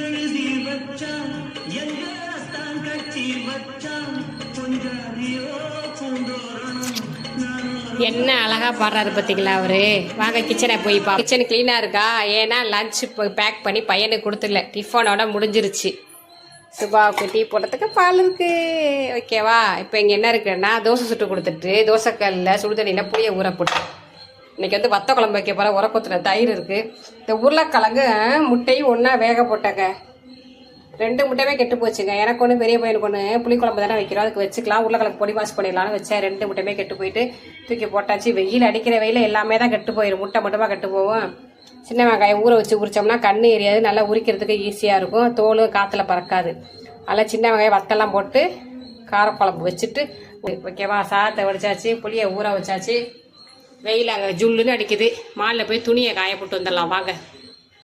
எழுதி வச்சான் எங்க கட்சி வச்சான் கொஞ்சாதியோ பூந்தோரணம். என்ன அழகா பாடுறாரு பார்த்தீங்களா அவரு. வாங்க கிச்சனை போய் கிச்சன் கிளீனா இருக்கா, ஏன்னா லஞ்ச் பேக் பண்ணி பையனுக்கு கொடுத்துடல, டிஃபனோட முடிஞ்சிருச்சு. சுபாவுக்கு டீ போடுறதுக்கு பால் இருக்கு, ஓகேவா. இப்போ இங்கே என்ன இருக்குன்னா தோசை சுட்டு கொடுத்துட்டு தோசைக்கல்லில் சுடுதண்ணியில் புளியை ஊற போட்டு இன்னைக்கு வந்து வத்த குழம்பு வைக்க போகிற உரக்குத்துல தயிர் இருக்குது. இந்த உருளைக்கிழங்கு முட்டையும் ஒன்றா வேக போட்டாங்க, 2 முட்டையுமே கெட்டு போச்சுங்க. எனக்கு ஒன்று பெரிய பையனுக்கு ஒன்று புளிக்குழம்பு தானே வைக்கிறோம், அதுக்கு வச்சுக்கலாம், உருளைக்கிழங்கு பொடி வாஷ் பண்ணிடலாம்னு வச்சேன். 2 முட்டையுமே கெட்டு போயிட்டு தூக்கி போட்டாச்சு. வெயில் அடிக்கிற வெயில் எல்லாமே தான் கெட்டு போயிடும், முட்டை மட்டுமா கெட்டு போவோம். சின்ன வெங்காயம் ஊற வச்சு உரிச்சோம்னா கண்ணு எரியாது, நல்லா உரிக்கிறதுக்கு ஈஸியாக இருக்கும், தோல் காற்றுல பறக்காது. அதில் சின்ன வெங்காயம் வத்தெல்லாம் போட்டு காரக்குழம்பு வச்சுட்டு ஓகேவா. சாதத்தை வடிச்சாச்சு, புளியை ஊற வச்சாச்சு. வெயில் அங்கே ஜுல்லுன்னு அடிக்குது, மாலில் போய் துணியை காய போட்டு வந்துடலாம் வாங்க.